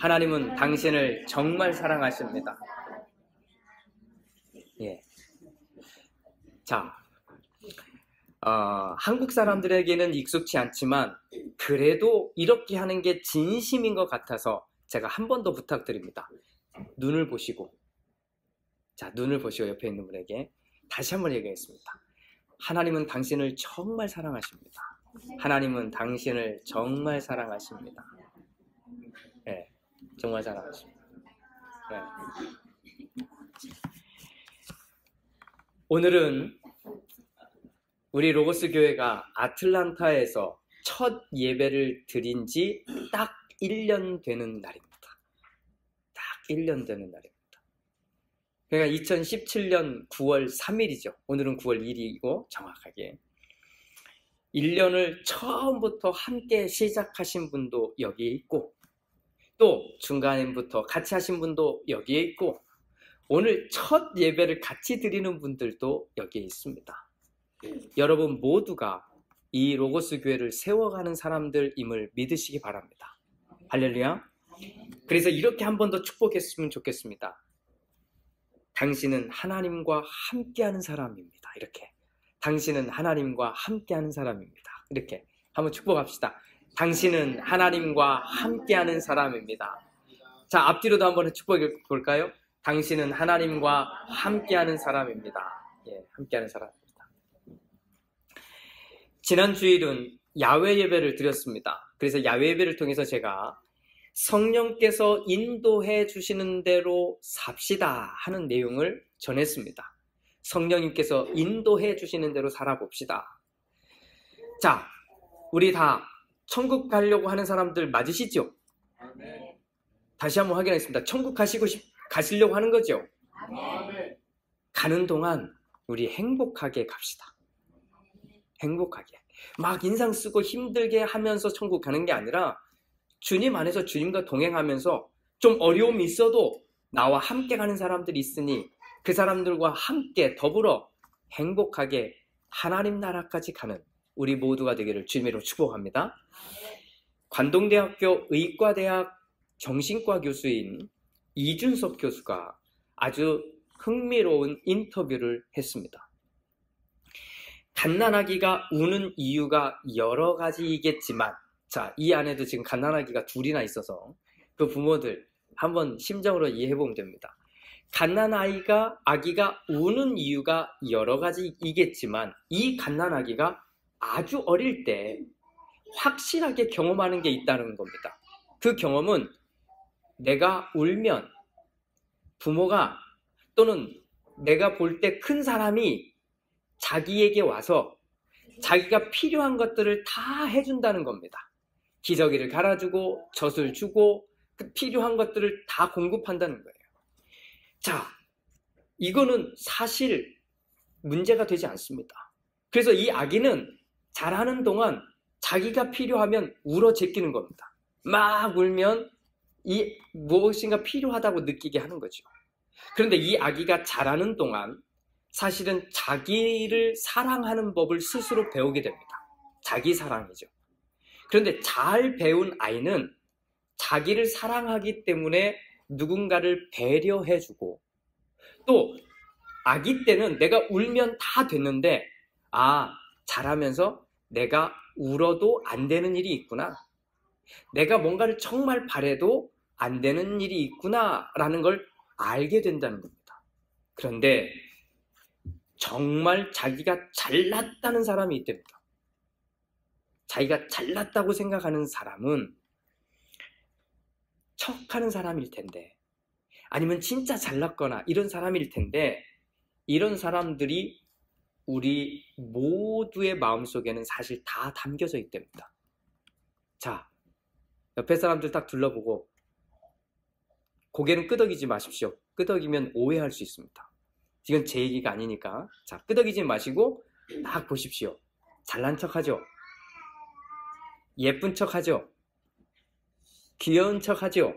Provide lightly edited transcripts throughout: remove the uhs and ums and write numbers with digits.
하나님은 당신을 정말 사랑하십니다. 예. 자, 한국 사람들에게는 익숙치 않지만 그래도 이렇게 하는 게 진심인 것 같아서 제가 한 번 더 부탁드립니다. 눈을 보시고, 자, 눈을 보시고 옆에 있는 분에게 다시 한번 얘기하겠습니다. 하나님은 당신을 정말 사랑하십니다. 하나님은 당신을 정말 사랑하십니다. 네, 정말 사랑하십니다. 네. 오늘은 우리 로고스 교회가 아틀란타에서 첫 예배를 드린 지 딱 1년 되는 날입니다. 딱 1년 되는 날입니다. 그러니까 2017년 9월 3일이죠. 오늘은 9월 1일이고 정확하게 1년을 처음부터 함께 시작하신 분도 여기에 있고 또 중간부터 같이 하신 분도 여기에 있고 오늘 첫 예배를 같이 드리는 분들도 여기에 있습니다. 여러분 모두가 이 로고스 교회를 세워가는 사람들임을 믿으시기 바랍니다. 할렐루야. 그래서 이렇게 한 번 더 축복했으면 좋겠습니다. 당신은 하나님과 함께하는 사람입니다. 이렇게. 당신은 하나님과 함께하는 사람입니다. 이렇게 한번 축복합시다. 당신은 하나님과 함께하는 사람입니다. 자, 앞뒤로도 한번 축복해 볼까요? 당신은 하나님과 함께하는 사람입니다. 예, 함께하는 사람입니다. 지난 주일은 야외 예배를 드렸습니다. 그래서 야외 예배를 통해서 제가 성령께서 인도해 주시는 대로 삽시다 하는 내용을 전했습니다. 성령님께서 인도해 주시는 대로 살아봅시다. 자, 우리 다 천국 가려고 하는 사람들 맞으시죠? 다시 한번 확인하겠습니다. 천국 가시려고 하는 거죠? 가는 동안 우리 행복하게 갑시다. 행복하게. 막 인상 쓰고 힘들게 하면서 천국 가는 게 아니라 주님 안에서 주님과 동행하면서 좀 어려움이 있어도 나와 함께 가는 사람들이 있으니 그 사람들과 함께 더불어 행복하게 하나님 나라까지 가는 우리 모두가 되기를 주님으로 축복합니다. 관동대학교 의과대학 정신과 교수인 이준석 교수가 아주 흥미로운 인터뷰를 했습니다. 갓난아기가 우는 이유가 여러 가지이겠지만 자, 이 안에도 지금 갓난아기가 둘이나 있어서 그 부모들 한번 심정으로 이해해보면 됩니다. 갓난아기가 우는 이유가 여러 가지이겠지만 이 갓난아기가 아주 어릴 때 확실하게 경험하는 게 있다는 겁니다. 그 경험은 내가 울면 부모가 또는 내가 볼 때 큰 사람이 자기에게 와서 자기가 필요한 것들을 다 해준다는 겁니다. 기저귀를 갈아주고 젖을 주고 그 필요한 것들을 다 공급한다는 거예요. 자, 이거는 사실 문제가 되지 않습니다. 그래서 이 아기는 자라는 동안 자기가 필요하면 울어 제끼는 겁니다. 막 울면 이 무엇인가 필요하다고 느끼게 하는 거죠. 그런데 이 아기가 자라는 동안 사실은 자기를 사랑하는 법을 스스로 배우게 됩니다. 자기 사랑이죠. 그런데 잘 배운 아이는 자기를 사랑하기 때문에 누군가를 배려해주고 또 아기 때는 내가 울면 다 됐는데 자라면서 내가 울어도 안 되는 일이 있구나. 내가 뭔가를 정말 바래도 안 되는 일이 있구나 라는 걸 알게 된다는 겁니다. 그런데 정말 자기가 잘났다는 사람이 있답니다. 자기가 잘났다고 생각하는 사람은 척하는 사람일 텐데 아니면 진짜 잘났거나 이런 사람일 텐데 이런 사람들이 우리 모두의 마음속에는 사실 다 담겨져 있답니다. 자, 옆에 사람들 딱 둘러보고 고개는 끄덕이지 마십시오. 끄덕이면 오해할 수 있습니다. 이건 제 얘기가 아니니까. 자, 끄덕이지 마시고 딱 보십시오. 잘난 척하죠? 예쁜 척하죠? 귀여운 척하죠?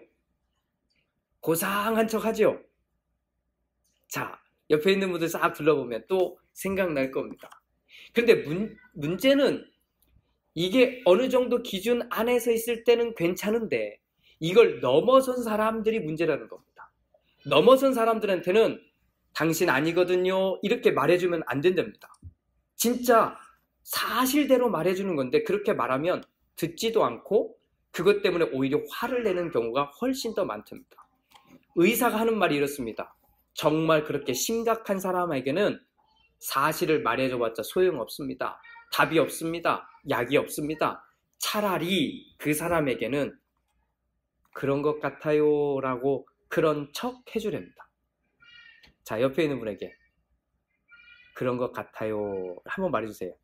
고상한 척하죠? 자, 옆에 있는 분들 싹 둘러보면 또 생각날 겁니다. 그런데 문제는 이게 어느 정도 기준 안에서 있을 때는 괜찮은데 이걸 넘어선 사람들이 문제라는 겁니다. 넘어선 사람들한테는 당신 아니거든요 이렇게 말해주면 안 된답니다. 진짜 사실대로 말해주는 건데 그렇게 말하면 듣지도 않고 그것 때문에 오히려 화를 내는 경우가 훨씬 더 많답니다. 의사가 하는 말이 이렇습니다. 정말 그렇게 심각한 사람에게는 사실을 말해줘봤자 소용없습니다. 답이 없습니다. 약이 없습니다. 차라리 그 사람에게는 그런 것 같아요 라고 그런 척 해주랍니다. 자, 옆에 있는 분에게 그런 것 같아요 한번 말해주세요.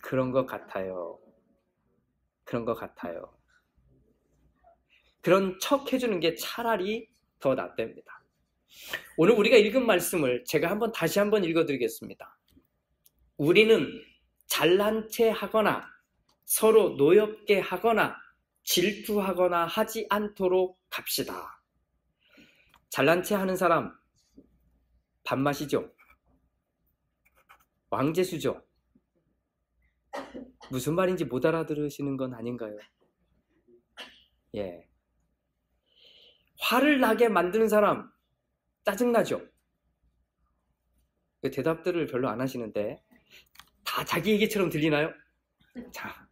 그런 것 같아요. 그런 것 같아요. 그런 척 해주는 게 차라리 더 낫답니다. 오늘 우리가 읽은 말씀을 제가 다시 한번 읽어드리겠습니다. 우리는 잘난 체 하거나 서로 노엽게 하거나 질투하거나 하지 않도록 합시다. 잘난 체 하는 사람 밥맛이죠? 왕재수죠? 무슨 말인지 못 알아들으시는 건 아닌가요? 예. 화를 나게 만드는 사람 짜증나죠? 대답들을 별로 안 하시는데 다 자기 얘기처럼 들리나요? 자,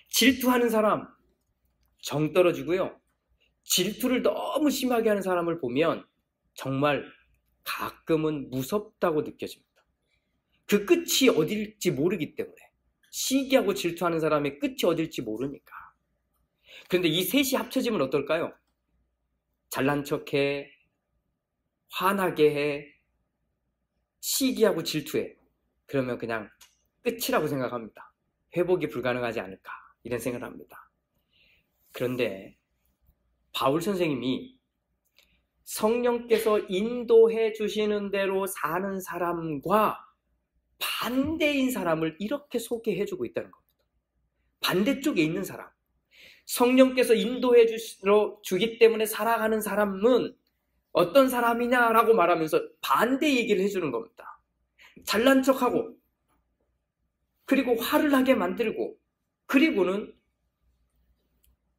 질투하는 사람 정 떨어지고요. 질투를 너무 심하게 하는 사람을 보면 정말 가끔은 무섭다고 느껴집니다. 그 끝이 어딜지 모르기 때문에. 시기하고 질투하는 사람의 끝이 어딜지 모르니까. 그런데 이 셋이 합쳐지면 어떨까요? 잘난 척해, 화나게 해, 시기하고 질투해. 그러면 그냥 끝이라고 생각합니다. 회복이 불가능하지 않을까 이런 생각을 합니다. 그런데 바울 선생님이 성령께서 인도해 주시는 대로 사는 사람과 반대인 사람을 이렇게 소개해 주고 있다는 겁니다. 반대쪽에 있는 사람. 성령께서 인도해 주기 때문에 살아가는 사람은 어떤 사람이냐라고 말하면서 반대 얘기를 해주는 겁니다. 잘난 척하고 그리고 화를 나게 만들고 그리고는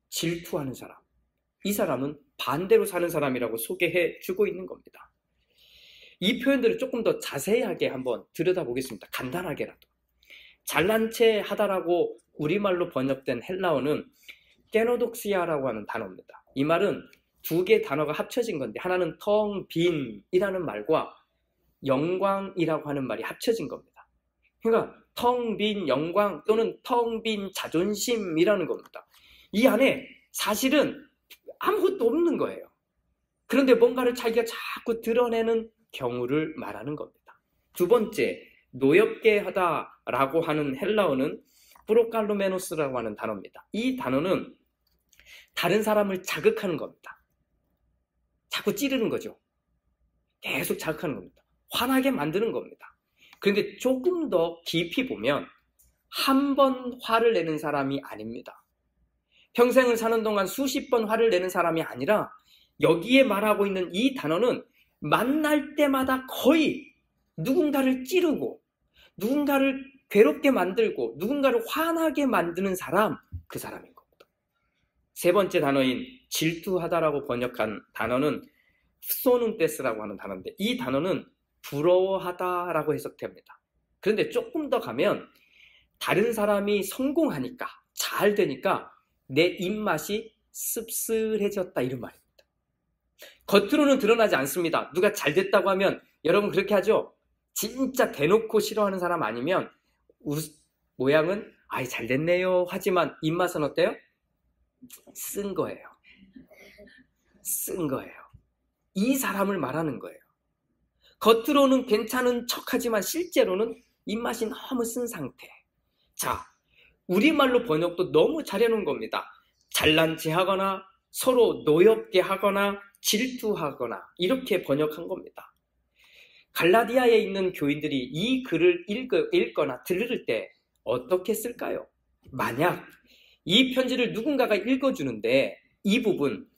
질투하는 사람. 이 사람은 반대로 사는 사람이라고 소개해 주고 있는 겁니다. 이 표현들을 조금 더 자세하게 한번 들여다보겠습니다. 간단하게라도. 잘난 체 하다라고 우리말로 번역된 헬라어는 게노독시아라고 하는 단어입니다. 이 말은 두 개의 단어가 합쳐진 건데 하나는 텅 빈이라는 말과 영광이라고 하는 말이 합쳐진 겁니다. 그러니까 텅 빈 영광 또는 텅 빈 자존심이라는 겁니다. 이 안에 사실은 아무것도 없는 거예요. 그런데 뭔가를 자기가 자꾸 드러내는 경우를 말하는 겁니다. 두 번째, 노엽게 하다라고 하는 헬라어는 프로칼로메노스라고 하는 단어입니다. 이 단어는 다른 사람을 자극하는 겁니다. 자꾸 찌르는 거죠. 계속 자극하는 겁니다. 화나게 만드는 겁니다. 그런데 조금 더 깊이 보면 한 번 화를 내는 사람이 아닙니다. 평생을 사는 동안 수십 번 화를 내는 사람이 아니라 여기에 말하고 있는 이 단어는 만날 때마다 거의 누군가를 찌르고 누군가를 괴롭게 만들고 누군가를 화나게 만드는 사람, 그 사람인 겁니다. 세 번째 단어인 질투하다라고 번역한 단어는 프소눈테스라고 하는 단어인데 이 단어는 부러워하다라고 해석됩니다. 그런데 조금 더 가면 다른 사람이 성공하니까 잘 되니까 내 입맛이 씁쓸해졌다 이런 말입니다. 겉으로는 드러나지 않습니다. 누가 잘 됐다고 하면 여러분 그렇게 하죠? 진짜 대놓고 싫어하는 사람 아니면 모양은 아이 잘 됐네요 하지만 입맛은 어때요? 쓴 거예요. 쓴 거예요. 이 사람을 말하는 거예요. 겉으로는 괜찮은 척하지만 실제로는 입맛이 너무 쓴 상태. 자, 우리말로 번역도 너무 잘해놓은 겁니다. 잘난 체 하거나 서로 노엽게 하거나 질투하거나 이렇게 번역한 겁니다. 갈라디아에 있는 교인들이 이 글을 읽거나 들을 때 어떻게 쓸까요? 만약 이 편지를 누군가가 읽어주는데 이 부분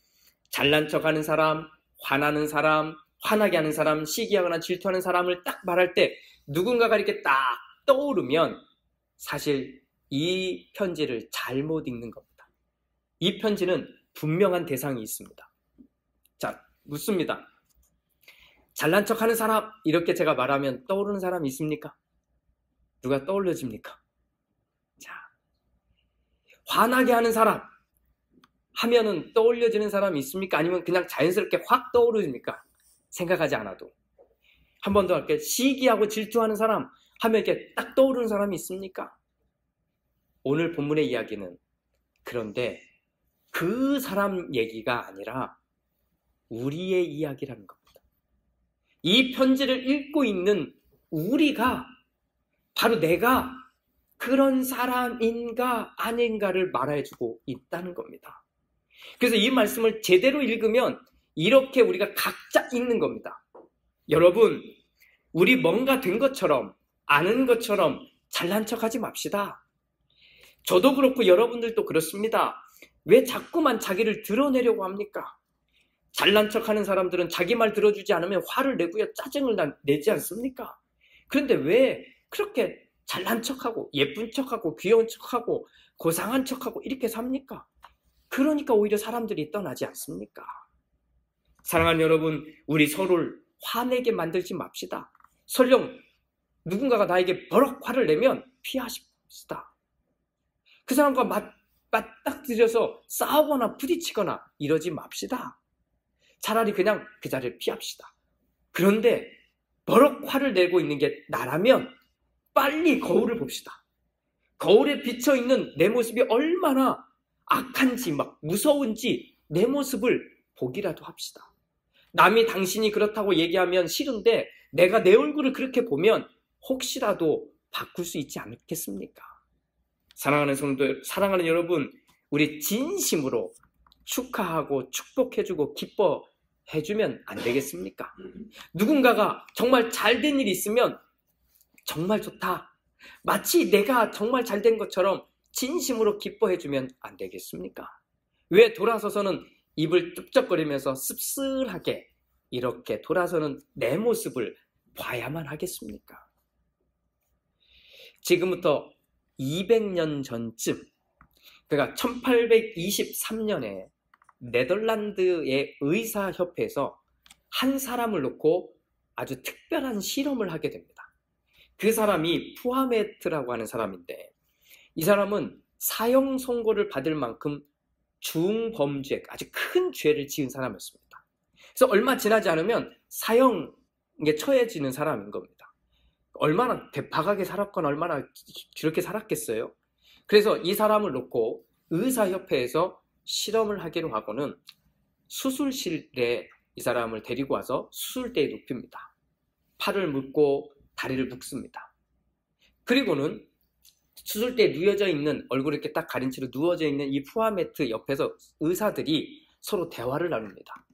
잘난 척하는 사람, 화나는 사람, 화나게 하는 사람, 시기하거나 질투하는 사람을 딱 말할 때 누군가가 이렇게 딱 떠오르면 사실 이 편지를 잘못 읽는 겁니다. 이 편지는 분명한 대상이 있습니다. 자, 묻습니다. 잘난 척하는 사람, 이렇게 제가 말하면 떠오르는 사람이 있습니까? 누가 떠올려집니까? 자, 화나게 하는 사람 하면은 떠올려지는 사람이 있습니까? 아니면 그냥 자연스럽게 확 떠오르십니까? 생각하지 않아도. 한 번 더 할게요. 시기하고 질투하는 사람 하면 이렇게 딱 떠오르는 사람이 있습니까? 오늘 본문의 이야기는 그런데 그 사람 얘기가 아니라 우리의 이야기라는 겁니다. 이 편지를 읽고 있는 우리가 바로 내가 그런 사람인가 아닌가를 말해주고 있다는 겁니다. 그래서 이 말씀을 제대로 읽으면 이렇게 우리가 각자 읽는 겁니다. 여러분, 우리 뭔가 된 것처럼 아는 것처럼 잘난 척하지 맙시다. 저도 그렇고 여러분들도 그렇습니다. 왜 자꾸만 자기를 드러내려고 합니까? 잘난 척하는 사람들은 자기 말 들어주지 않으면 화를 내고요, 짜증을 내지 않습니까? 그런데 왜 그렇게 잘난 척하고 예쁜 척하고 귀여운 척하고 고상한 척하고 이렇게 삽니까? 그러니까 오히려 사람들이 떠나지 않습니까? 사랑하는 여러분, 우리 서로를 화내게 만들지 맙시다. 설령 누군가가 나에게 버럭 화를 내면 피하십시다. 그 사람과 맞닥뜨려서 싸우거나 부딪히거나 이러지 맙시다. 차라리 그냥 그 자리를 피합시다. 그런데 버럭 화를 내고 있는 게 나라면 빨리 거울을 봅시다. 거울에 비쳐있는 내 모습이 얼마나 악한지 막 무서운지 내 모습을 보기라도 합시다. 남이 당신이 그렇다고 얘기하면 싫은데 내가 내 얼굴을 그렇게 보면 혹시라도 바꿀 수 있지 않겠습니까? 사랑하는 성도, 사랑하는 여러분, 우리 진심으로 축하하고 축복해주고 기뻐해주면 안 되겠습니까? 누군가가 정말 잘된 일이 있으면 정말 좋다, 마치 내가 정말 잘된 것처럼 진심으로 기뻐해주면 안 되겠습니까? 왜 돌아서서는 입을 뚝적거리면서 씁쓸하게 이렇게 돌아서는 내 모습을 봐야만 하겠습니까? 지금부터 200년 전쯤, 그러니까 1823년에 네덜란드의 의사협회에서 한 사람을 놓고 아주 특별한 실험을 하게 됩니다. 그 사람이 푸아메트라고 하는 사람인데, 이 사람은 사형 선고를 받을 만큼 중범죄, 아주 큰 죄를 지은 사람이었습니다. 그래서 얼마 지나지 않으면 사형에 처해지는 사람인 겁니다. 얼마나 대파하게 살았거나 얼마나 그렇게 살았겠어요. 그래서 이 사람을 놓고 의사협회에서 실험을 하기로 하고는 수술실에 이 사람을 데리고 와서 수술대에 눕힙니다. 팔을 묶고 다리를 묶습니다. 그리고는 수술대에 누워져 있는, 얼굴을 이렇게 딱 가린 채로 누워져 있는 이 푸아메트 옆에서 의사들이 서로 대화를 나눕니다.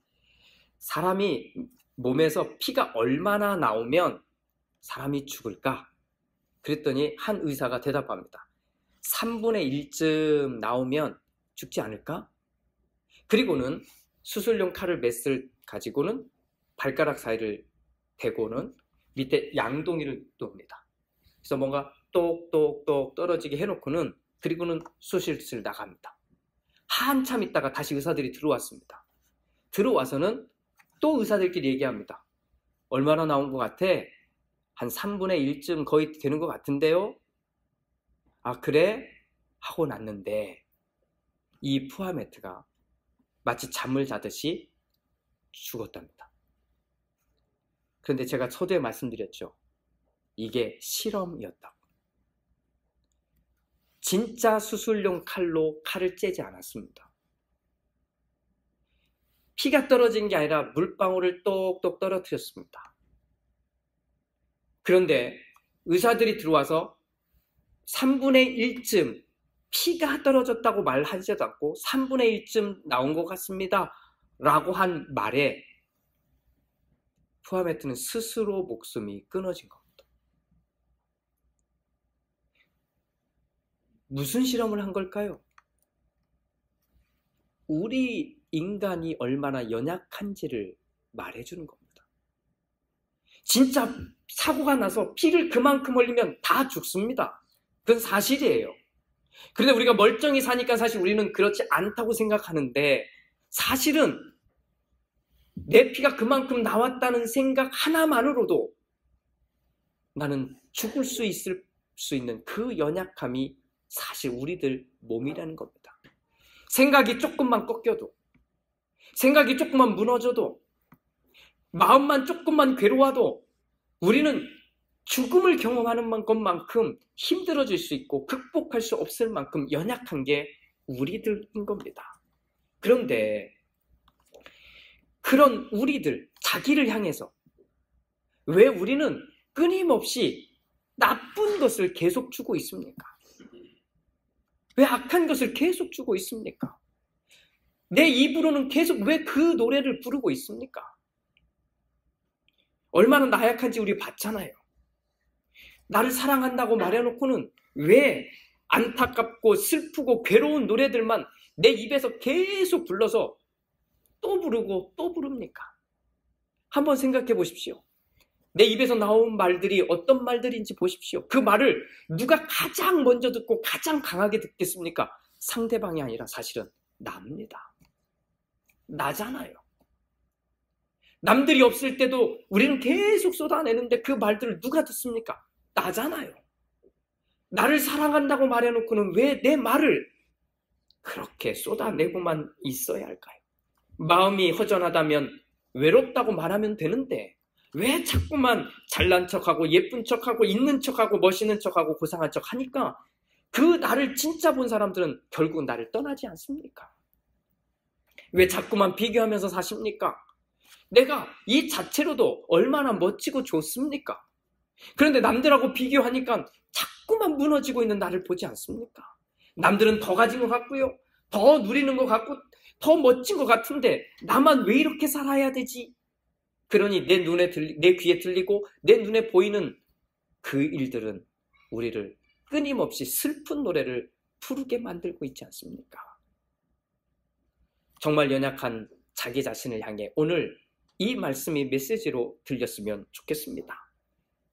사람이 몸에서 피가 얼마나 나오면 사람이 죽을까? 그랬더니 한 의사가 대답합니다. 3분의 1쯤 나오면 죽지 않을까? 그리고는 수술용 칼을 맷을 가지고는 발가락 사이를 대고는 밑에 양동이를 놓습니다. 그래서 뭔가 똑똑똑 떨어지게 해놓고는, 그리고는 수술실 나갑니다. 한참 있다가 다시 의사들이 들어왔습니다. 들어와서는 또 의사들끼리 얘기합니다. 얼마나 나온 것 같아? 한 3분의 1쯤 거의 되는 것 같은데요? 아, 그래? 하고 났는데 이 푸아메트가 마치 잠을 자듯이 죽었답니다. 그런데 제가 서두에 말씀드렸죠. 이게 실험이었다고. 진짜 수술용 칼로 칼을 째지 않았습니다. 피가 떨어진 게 아니라 물방울을 똑똑 떨어뜨렸습니다. 그런데 의사들이 들어와서 3분의 1쯤 피가 떨어졌다고 말하지도 않고 3분의 1쯤 나온 것 같습니다 라고 한 말에 푸아메트는 스스로 목숨이 끊어진 겁니다. 무슨 실험을 한 걸까요? 우리 인간이 얼마나 연약한지를 말해주는 겁니다. 진짜 사고가 나서 피를 그만큼 흘리면 다 죽습니다. 그건 사실이에요. 그런데 우리가 멀쩡히 사니까 사실 우리는 그렇지 않다고 생각하는데, 사실은 내 피가 그만큼 나왔다는 생각 하나만으로도 나는 죽을 수 있는 그 연약함이 사실 우리들 몸이라는 겁니다. 생각이 조금만 꺾여도, 생각이 조금만 무너져도, 마음만 조금만 괴로워도 우리는 죽음을 경험하는 것만큼 힘들어질 수 있고 극복할 수 없을 만큼 연약한 게 우리들인 겁니다. 그런데 그런 우리들, 자기를 향해서 왜 우리는 끊임없이 나쁜 것을 계속 주고 있습니까? 왜 악한 것을 계속 주고 있습니까? 내 입으로는 계속 왜 그 노래를 부르고 있습니까? 얼마나 나약한지 우리 봤잖아요. 나를 사랑한다고 말해놓고는 왜 안타깝고 슬프고 괴로운 노래들만 내 입에서 계속 불러서 또 부르고 또 부릅니까? 한번 생각해 보십시오. 내 입에서 나온 말들이 어떤 말들인지 보십시오. 그 말을 누가 가장 먼저 듣고 가장 강하게 듣겠습니까? 상대방이 아니라 사실은 나입니다. 나잖아요. 남들이 없을 때도 우리는 계속 쏟아내는데 그 말들을 누가 듣습니까? 나잖아요. 나를 사랑한다고 말해놓고는 왜 내 말을 그렇게 쏟아내고만 있어야 할까요? 마음이 허전하다면 외롭다고 말하면 되는데 왜 자꾸만 잘난 척하고 예쁜 척하고 있는 척하고 멋있는 척하고 고상한 척하니까 그 나를 진짜 본 사람들은 결국 나를 떠나지 않습니까? 왜 자꾸만 비교하면서 사십니까? 내가 이 자체로도 얼마나 멋지고 좋습니까? 그런데 남들하고 비교하니까 자꾸만 무너지고 있는 나를 보지 않습니까? 남들은 더 가진 것 같고요. 더 누리는 것 같고 더 멋진 것 같은데 나만 왜 이렇게 살아야 되지? 그러니 내 귀에 들리고 내 눈에 보이는 그 일들은 우리를 끊임없이 슬픈 노래를 부르게 만들고 있지 않습니까? 정말 연약한 자기 자신을 향해 오늘 이 말씀이 메시지로 들렸으면 좋겠습니다.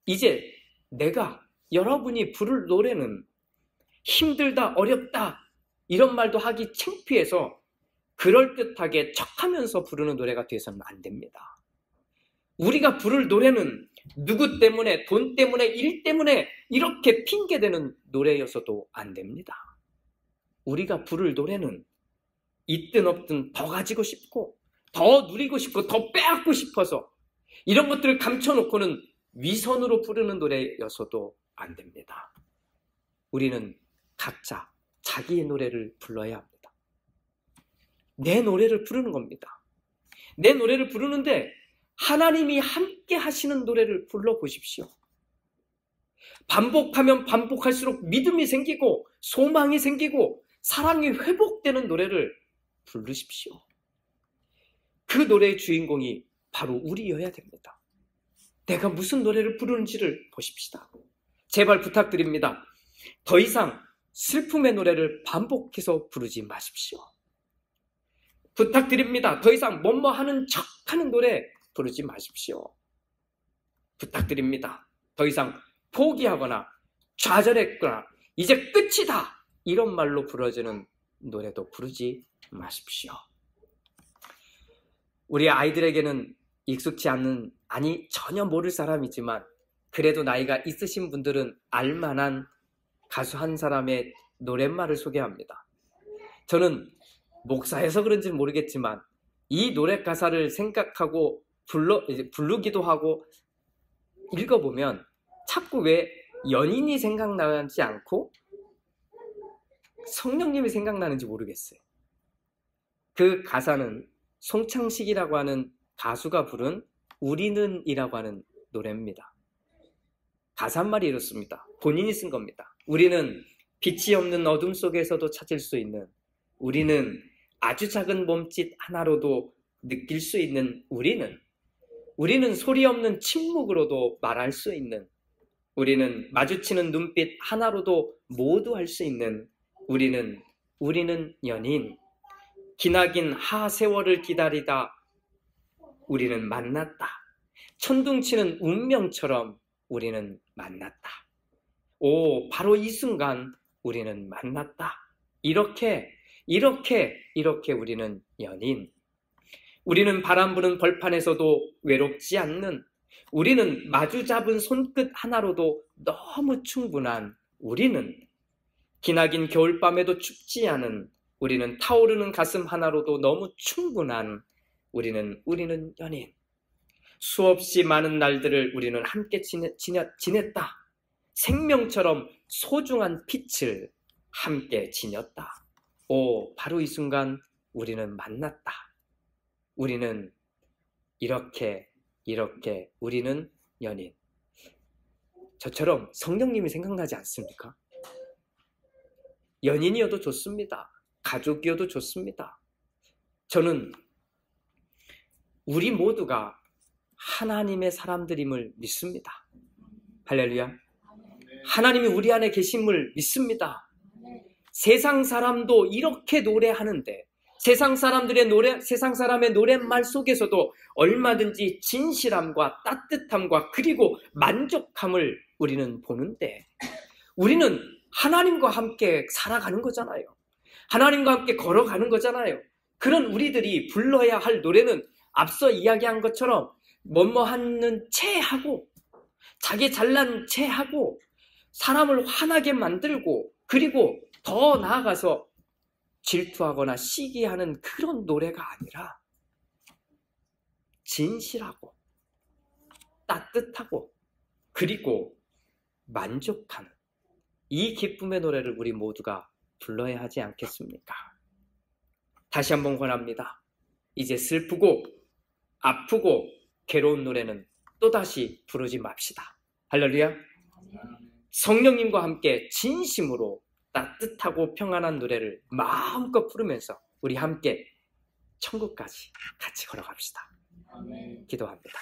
이제 내가 여러분이 부를 노래는 힘들다, 어렵다 이런 말도 하기 창피해서 그럴듯하게 척하면서 부르는 노래가 되어서는 안 됩니다. 우리가 부를 노래는 누구 때문에, 돈 때문에, 일 때문에 이렇게 핑계대는 노래여서도 안 됩니다. 우리가 부를 노래는 있든 없든 더 가지고 싶고 더 누리고 싶고 더 빼앗고 싶어서 이런 것들을 감춰놓고는 위선으로 부르는 노래여서도 안 됩니다. 우리는 각자 자기의 노래를 불러야 합니다. 내 노래를 부르는 겁니다. 내 노래를 부르는데 하나님이 함께 하시는 노래를 불러보십시오. 반복하면 반복할수록 믿음이 생기고 소망이 생기고 사랑이 회복되는 노래를 부르십시오. 그 노래의 주인공이 바로 우리여야 됩니다. 내가 무슨 노래를 부르는지를 보십시다. 제발 부탁드립니다. 더 이상 슬픔의 노래를 반복해서 부르지 마십시오. 부탁드립니다. 더 이상 뭐뭐 하는 척하는 노래 부르지 마십시오. 부탁드립니다. 더 이상 포기하거나 좌절했거나 이제 끝이다 이런 말로 부러지는 노래도 부르지 마십시오. 우리 아이들에게는 익숙치 않는, 아니 전혀 모를 사람이지만 그래도 나이가 있으신 분들은 알만한 가수 한 사람의 노랫말을 소개합니다. 저는 목사여서 그런지는 모르겠지만 이 노래 가사를 생각하고 부르기도 하고 읽어보면 자꾸 왜 연인이 생각나지 않고 성령님이 생각나는지 모르겠어요. 그 가사는 송창식이라고 하는 가수가 부른 우리는 이라고 하는 노래입니다. 가사 한 말이 이렇습니다. 본인이 쓴 겁니다. 우리는 빛이 없는 어둠 속에서도 찾을 수 있는, 우리는 아주 작은 몸짓 하나로도 느낄 수 있는, 우리는 소리 없는 침묵으로도 말할 수 있는, 우리는 마주치는 눈빛 하나로도 모두 할 수 있는, 우리는 연인, 기나긴 하세월을 기다리다 우리는 만났다. 천둥치는 운명처럼 우리는 만났다. 오, 바로 이 순간 우리는 만났다. 이렇게 우리는 연인. 우리는 바람 부는 벌판에서도 외롭지 않는, 우리는 마주 잡은 손끝 하나로도 너무 충분한, 우리는 기나긴 겨울밤에도 춥지 않은, 우리는 타오르는 가슴 하나로도 너무 충분한, 우리는 연인. 수없이 많은 날들을 우리는 함께 지냈다. 생명처럼 소중한 빛을 함께 지녔다. 오, 바로 이 순간 우리는 만났다. 우리는 이렇게 우리는 연인. 저처럼 성령님이 생각나지 않습니까? 연인이어도 좋습니다. 가족이어도 좋습니다. 저는 우리 모두가 하나님의 사람들임을 믿습니다. 할렐루야. 하나님이 우리 안에 계심을 믿습니다. 세상 사람도 이렇게 노래하는데, 세상 사람의 노랫말 속에서도 얼마든지 진실함과 따뜻함과 그리고 만족함을 우리는 보는데, 우리는 하나님과 함께 살아가는 거잖아요. 하나님과 함께 걸어가는 거잖아요. 그런 우리들이 불러야 할 노래는 앞서 이야기한 것처럼 뭐뭐하는 체하고, 자기 잘난 체하고, 사람을 화나게 만들고, 그리고 더 나아가서 질투하거나 시기하는 그런 노래가 아니라 진실하고 따뜻하고 그리고 만족하는 이 기쁨의 노래를 우리 모두가 불러야 하지 않겠습니까? 다시 한번 권합니다. 이제 슬프고 아프고 괴로운 노래는 또다시 부르지 맙시다. 할렐루야. 성령님과 함께 진심으로 따뜻하고 평안한 노래를 마음껏 부르면서 우리 함께 천국까지 같이 걸어갑시다. 기도합니다.